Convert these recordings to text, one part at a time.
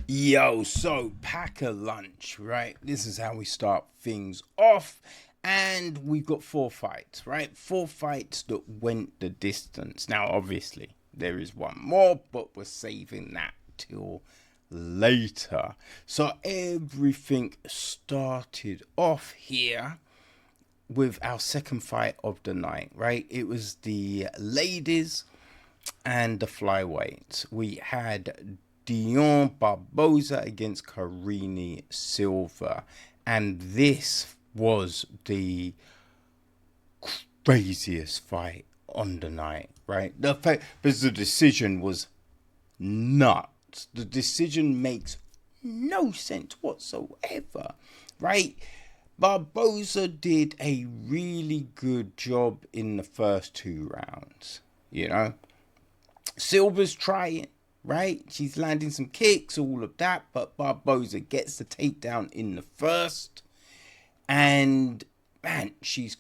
Yo, so pack a lunch, right? This is how we start things off. And we've got four fights, right? Four fights that went the distance. Now, obviously, there is one more, but we're saving that till later. So everything started off here with our second fight of the night, right? It was the ladies and the flyweight. We had Dione Barboza against Karine Silva, and this was the craziest fight on the night, right? The fact because the decision was nuts. The decision makes no sense whatsoever, right? Barbosa did a really good job in the first two rounds, you know. Silva's trying, right? She's landing some kicks, all of that, but Barbosa gets the takedown in the first, and man, she's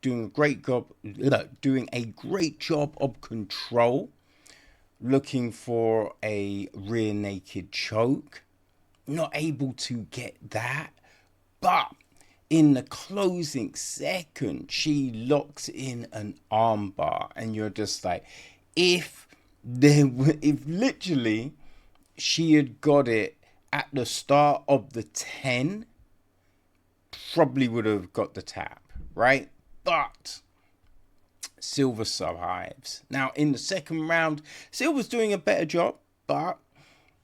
doing a great job, of control, looking for a rear naked choke, not able to get that, but in the closing second, she locks in an armbar, and you're just like, if literally she had got it at the start of the 10, probably would have got the tap, right? But Silva survives. Now, in the second round, Silva's doing a better job, but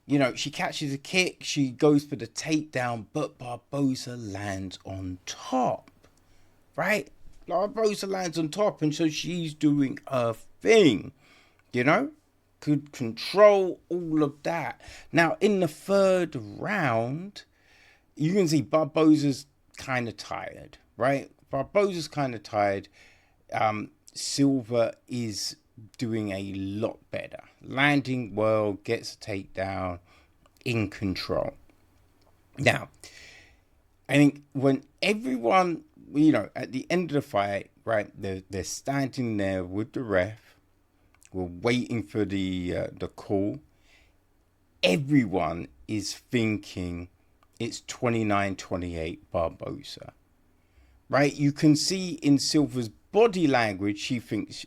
you know, she catches a kick, she goes for the takedown, but Barbosa lands on top, right? Barbosa lands on top, and so she's doing her thing, you know? Could control all of that. Now, in the third round, you can see Barbosa's kind of tired, right? Barbosa's kind of tired. Silva is doing a lot better. Landing well, gets a takedown, in control. Now, I think when everyone, you know, at the end of the fight, right, they're standing there with the ref. We're waiting for the call. Everyone is thinking it's 29-28 Barbosa, right? You can see in Silva's body language, she thinks,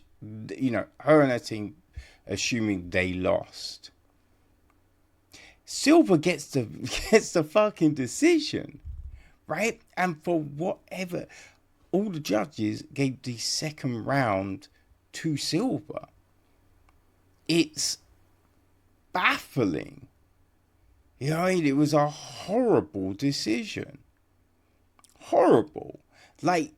you know, her and her team assuming they lost. Silva gets the fucking decision, right? And for whatever, all the judges gave the second round to Silva. It's baffling. You know, it was a horrible decision. Horrible. Like,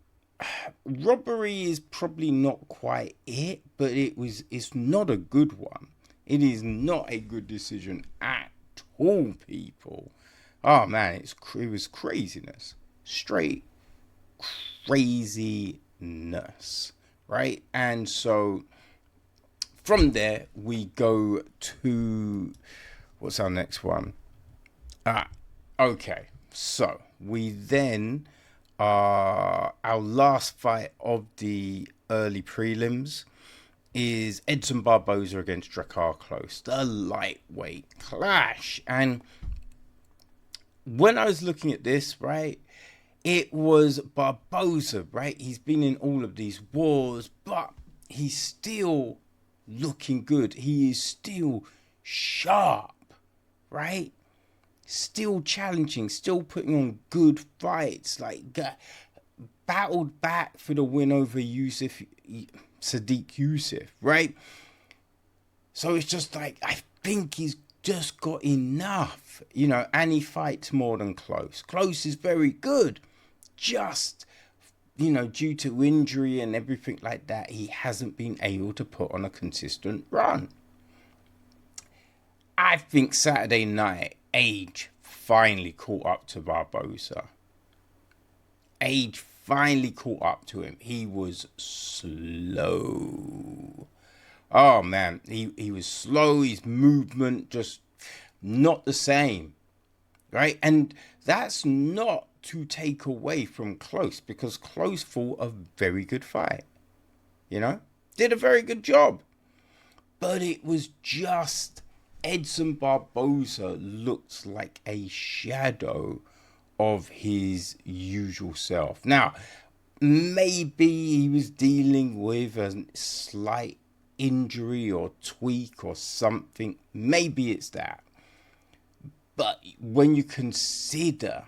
robbery is probably not quite it, but it's not a good one. It is not a good decision at all, people. Oh man, it was craziness. Straight craziness. Right? And so from there we go to what's our next one? Okay. So we then our last fight of the early prelims is Edson Barboza against Drakkar Klose, the lightweight clash. And when I was looking at this, right, it was Barboza, right? He's been in all of these wars, but he's still looking good. He is still sharp, right? Still challenging, still putting on good fights, like battled back for the win over Sadiq Youssef, right? So it's just like, I think he's just got enough, you know, and he fights more than Klose. Klose is very good, just, you know, due to injury and everything like that, he hasn't been able to put on a consistent run. I think Saturday night, age finally caught up to Barboza. Age finally caught up to him. He was slow. Oh man, he was slow. His movement just not the same, right? And that's not to take away from Klose, because Klose fought a very good fight, you know, did a very good job. But it was just Edson Barboza looked like a shadow of his usual self. Now, maybe he was dealing with a slight injury or tweak or something. Maybe it's that. But when you consider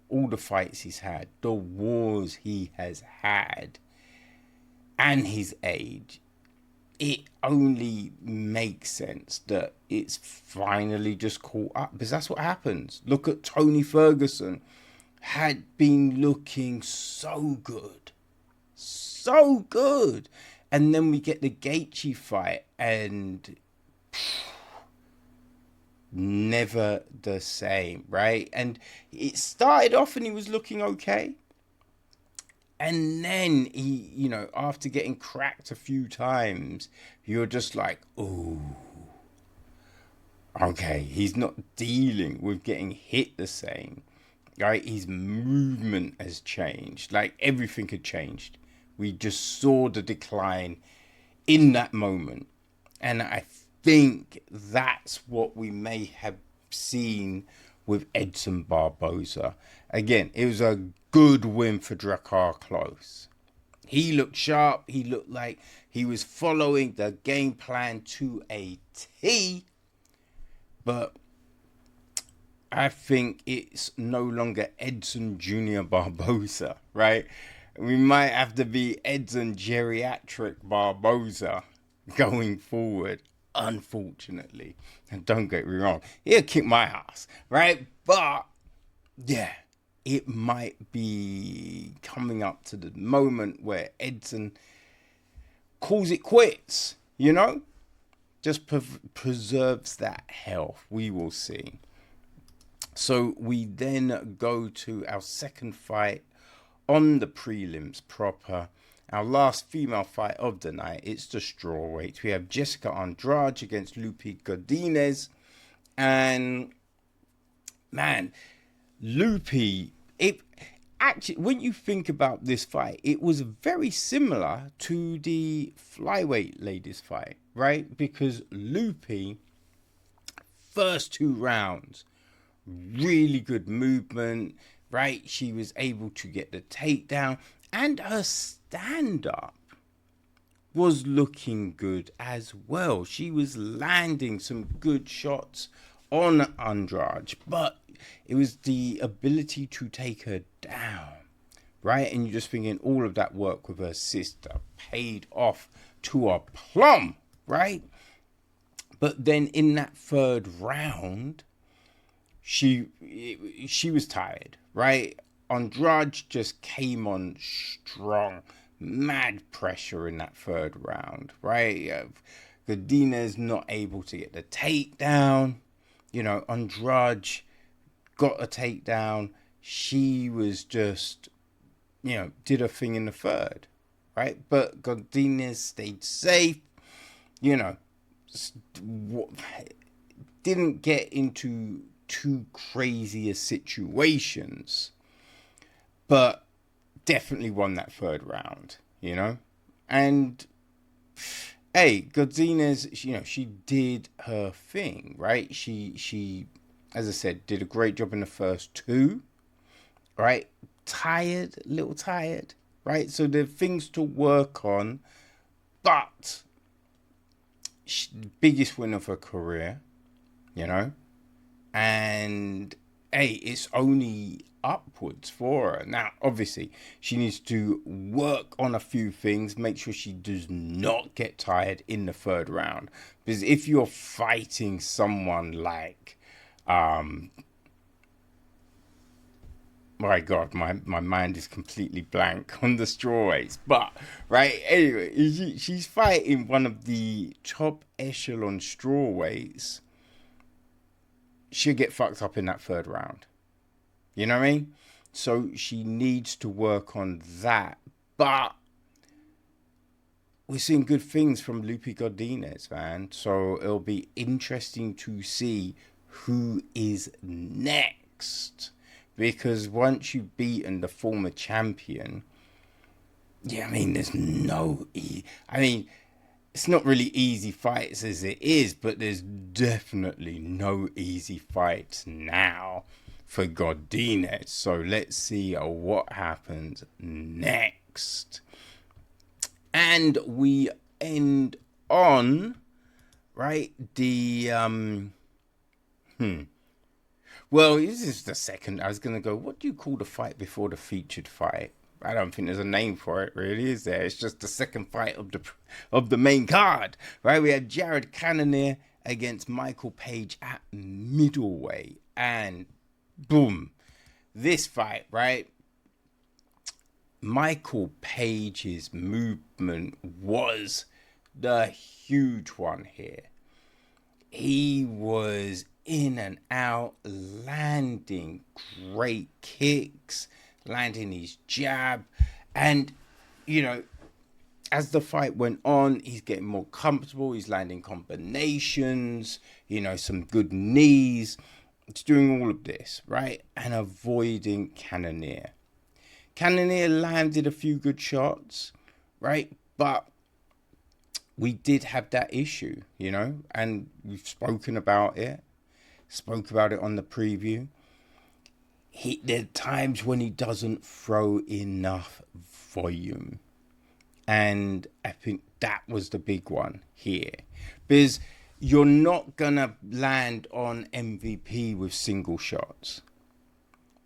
all the fights he's had, the wars he has had, and his age, it only makes sense that it's finally just caught up, because that's what happens. Look at Tony Ferguson, had been looking so good, and then we get the Gaethje fight and never the same, right? And it started off and he was looking okay. And then he, you know, after getting cracked a few times, you're just like, oh, okay, he's not dealing with getting hit the same, right? His movement has changed. Like, everything had changed. We just saw the decline in that moment. And I think that's what we may have seen with Edson Barboza. Again, it was a good win for Drakkar Klose. He looked sharp. He looked like he was following the game plan to a T. But I think it's no longer Edson Jr. Barboza, right? We might have to be Edson Geriatric Barboza going forward, unfortunately. And don't get me wrong, he'll kick my ass, right? But, yeah, it might be coming up to the moment where Edson calls it quits, you know? Just preserves that health. We will see. So we then go to our second fight on the prelims proper. Our last female fight of the night. It's the strawweight. We have Jéssica Andrade against Loopy Godinez. And, man, Loopy, it actually, when you think about this fight, it was very similar to the flyweight ladies fight, right? Because Loopy, first 2 rounds, really good movement, right? She was able to get the takedown, and her stand-up was looking good as well. She was landing some good shots on Andrade, but it was the ability to take her down, right? And you're just thinking all of that work with her sister paid off to a plum, right? But then in that 3rd round, she was tired, right? Andrade just came on strong, mad pressure in that 3rd round, right? Godinez not able to get the takedown. You know, Andrade got a takedown. She was just, you know, did her thing in the 3rd, right? But Godinez stayed safe, you know, didn't get into too crazy situations, but definitely won that 3rd round, you know? And, hey, Godinez, you know, she did her thing, right? She, as I said, did a great job in the first 2, right? A little tired, right? So there are things to work on, but biggest win of her career, you know? And, hey, it's only upwards for her. Now, obviously, she needs to work on a few things, make sure she does not get tired in the 3rd round. Because if you're fighting someone like, my God, my mind is completely blank on the strawweights. But, right, anyway, she's fighting one of the top echelon strawweights. She'll get fucked up in that 3rd round. You know what I mean? So she needs to work on that. But we're seeing good things from Loopy Godinez, man. So it'll be interesting to see who is next. Because once you've beaten the former champion, yeah, I mean, there's no... I mean, it's not really easy fights as it is, but there's definitely no easy fights now for Godinez. So let's see what happens next. And we end on, right, the well, this is the second. I was gonna go, what do you call the fight before the featured fight? I don't think there's a name for it, really, is there? It's just the second fight of the main card, right? We had Jared Cannonier against Michael Page at middleweight, and boom, this fight, right? Michael Page's movement was the huge one here. He was in and out, landing great kicks, landing his jab, and you know, as the fight went on, he's getting more comfortable, he's landing combinations, you know, some good knees. It's doing all of this, right? And avoiding Cannonier. Cannonier landed a few good shots, right? But we did have that issue, you know, and we've spoken about it. Spoke about it on the preview. There are times when he doesn't throw enough volume. And I think that was the big one here. Because you're not going to land on MVP with single shots.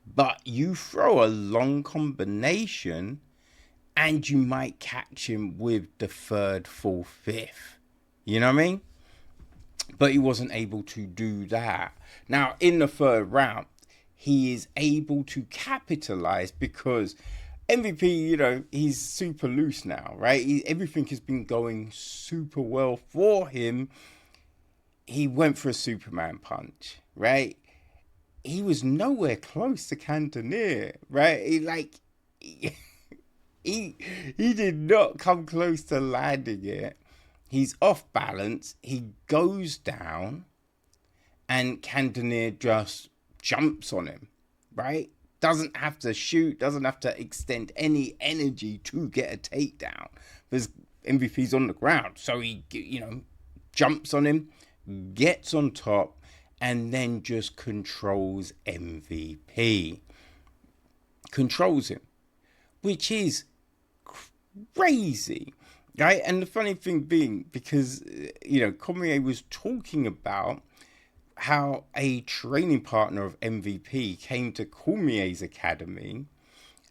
But you throw a long combination and you might catch him with the third, fourth, fifth. You know what I mean? But he wasn't able to do that. Now, in the third round, he is able to capitalize because MVP, you know, he's super loose now, right? Everything has been going super well for him. He went for a Superman punch, right? He was nowhere close to Cannonier, right? He did not come close to landing it. He's off balance. He goes down, and Cannonier just jumps on him, right? Doesn't have to shoot, doesn't have to extend any energy to get a takedown because MVP's on the ground. So he, you know, jumps on him, gets on top, and then just controls MVP. Controls him, which is crazy, right? And the funny thing being, because, you know, Cormier was talking about how a training partner of MVP came to Cormier's academy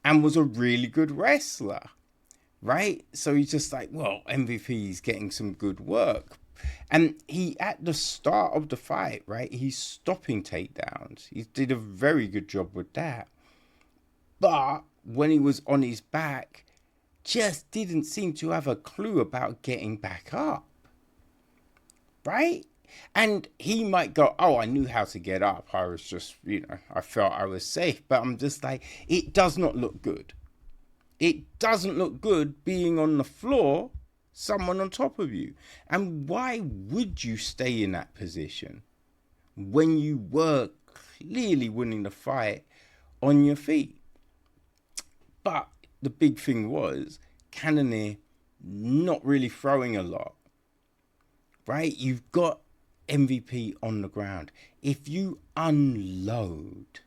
and was a really good wrestler, right? So he's just like, well, MVP is getting some good work. And he, at the start of the fight, right, he's stopping takedowns. He did a very good job with that. But when he was on his back, just didn't seem to have a clue about getting back up, right? And he might go, oh, I knew how to get up. I was just, you know, I felt I was safe. But I'm just like, it does not look good. It doesn't look good being on the floor, someone on top of you. And why would you stay in that position when you were clearly winning the fight on your feet? But the big thing was Cannonier not really throwing a lot, right? You've got MVP on the ground. If you unload,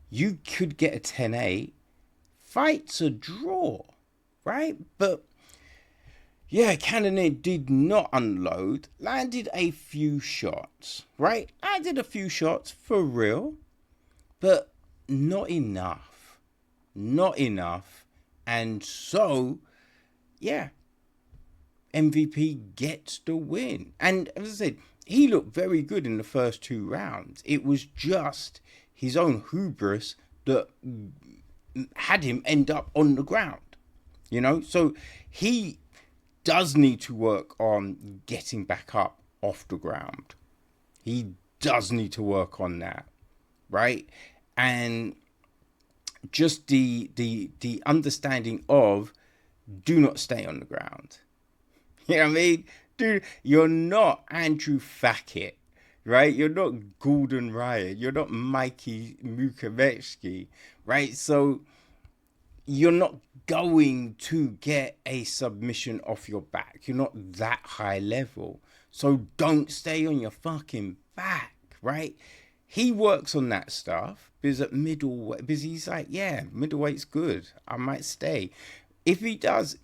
you could get a 10-8. Fight's a draw, right? But yeah, Cannonier did not unload. Landed a few shots, right? Landed a few shots for real, but not enough. Not enough. And so, yeah, MVP gets the win. And as I said, he looked very good in the first 2 rounds. It was just his own hubris that had him end up on the ground, you know? So he does need to work on getting back up off the ground. He does need to work on that, right? And just the understanding of do not stay on the ground. You know what I mean? Dude, you're not Andrew Fackett, right? You're not Gordon Ryan. You're not Mikey Mukavetsky, right? So you're not going to get a submission off your back. You're not that high level. So don't stay on your fucking back, right? He works on that stuff because at middleweight, because he's like, yeah, middleweight's good. I might stay. If he does,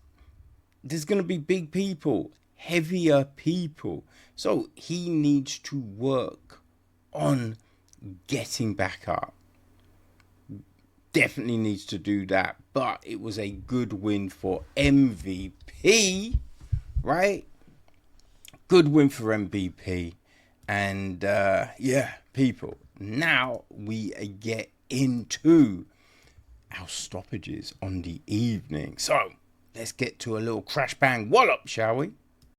there's going to be big people, heavier people. So he needs to work on getting back up. Definitely needs to do that. But it was a good win for MVP, right? Good win for MVP. And yeah, people, now we get into our stoppages on the evening. So let's get to a little crash bang wallop, shall we?